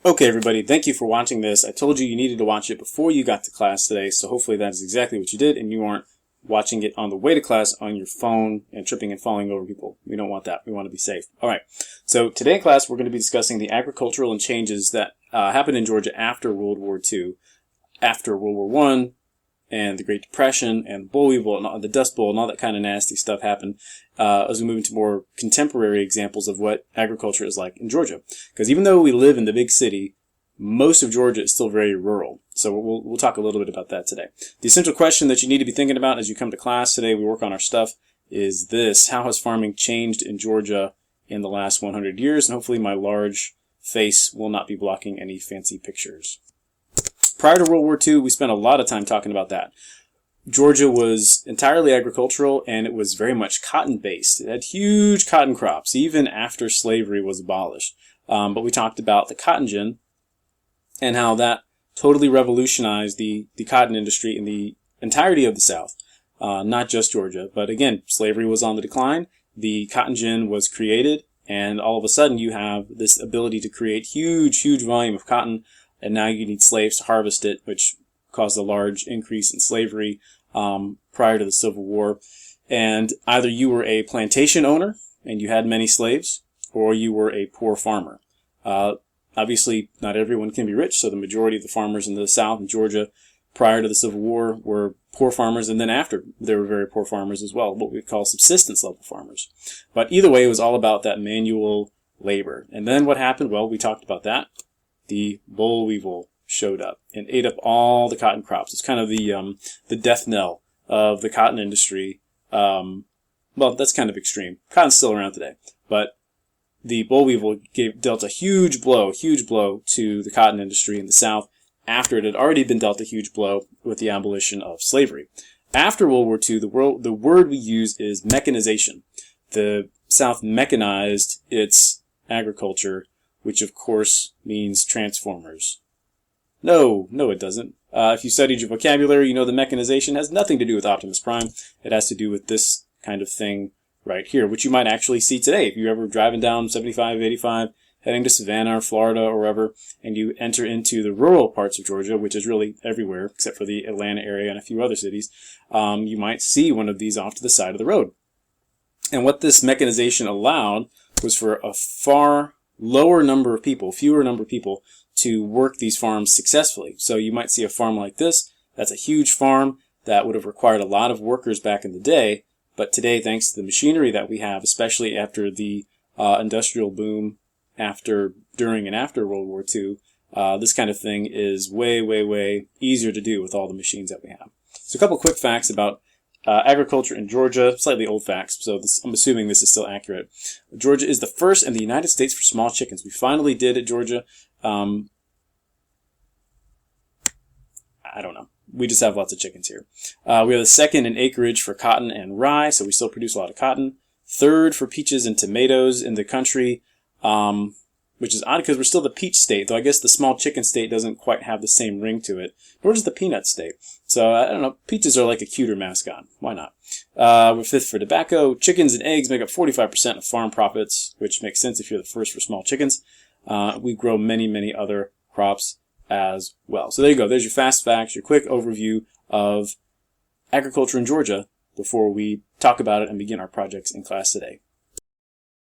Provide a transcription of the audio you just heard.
Okay, everybody, thank you for watching this. I told you you needed to watch it before you got to class today, so hopefully that is exactly what you did, and you aren't watching it on the way to class on your phone and tripping and falling over people. We don't want that. We want to be safe. All right, so today in class, we're going to be discussing the agricultural and changes that happened in Georgia after World War II, after World War I, and the Great Depression, and the boll weevil, and the Dust Bowl, and all that kind of nasty stuff happened as we move into more contemporary examples of what agriculture is like in Georgia. Because even though we live in the big city, most of Georgia is still very rural. So we'll talk a little bit about that today. The essential question that you need to be thinking about as you come to class today, we work on our stuff, is this: how has farming changed in Georgia in the last 100 years? And hopefully my large face will not be blocking any fancy pictures. Prior to World War II, we spent a lot of time talking about that. Georgia was entirely agricultural, and it was very much cotton-based. It had huge cotton crops, even after slavery was abolished. But we talked about the cotton gin and how that totally revolutionized the cotton industry in the entirety of the South, not just Georgia. But again, slavery was on the decline. The cotton gin was created, and all of a sudden you have this ability to create huge volume of cotton. And now you need slaves to harvest it, which caused a large increase in slavery prior to the Civil War. And either you were a plantation owner and you had many slaves, or you were a poor farmer. Obviously, not everyone can be rich, so the majority of the farmers in the South and Georgia prior to the Civil War were poor farmers, and then after, they were very poor farmers as well, what we call subsistence level farmers. But either way, it was all about that manual labor. And then what happened? Well, we talked about that. The boll weevil showed up and ate up all the cotton crops. It's kind of the death knell of the cotton industry. Well, that's kind of extreme. Cotton's still around today, but the boll weevil dealt a huge blow to the cotton industry in the South after it had already been dealt a huge blow with the abolition of slavery. After World War II, the word we use is mechanization. The South mechanized its agriculture, which of course means transformers. No, it doesn't. If you studied your vocabulary, you know the mechanization has nothing to do with Optimus Prime. It has to do with this kind of thing right here, which you might actually see today. If you're ever driving down 75, 85, heading to Savannah or Florida or wherever, and you enter into the rural parts of Georgia, which is really everywhere except for the Atlanta area and a few other cities, you might see one of these off to the side of the road. And what this mechanization allowed was for a far fewer number of people to work these farms successfully. So you might see a farm like this. That's a huge farm that would have required a lot of workers back in the day. But today, thanks to the machinery that we have, especially after the industrial boom during and after World War II, this kind of thing is way easier to do with all the machines that we have. So a couple quick facts about agriculture in Georgia, slightly old facts, so I'm assuming this is still accurate. Georgia is the first in the United States for small chickens. We finally did it, Georgia. I don't know. We just have lots of chickens here. We are the second in acreage for cotton and rye, so we still produce a lot of cotton. Third for peaches and tomatoes in the country, which is odd because we're still the peach state, though I guess the small chicken state doesn't quite have the same ring to it. Nor does the peanut state. So, I don't know, peaches are like a cuter mascot. Why not? We're fifth for tobacco. Chickens and eggs make up 45% of farm profits, which makes sense if you're the first for small chickens. We grow many other crops as well. So there you go. There's your fast facts, your quick overview of agriculture in Georgia before we talk about it and begin our projects in class today.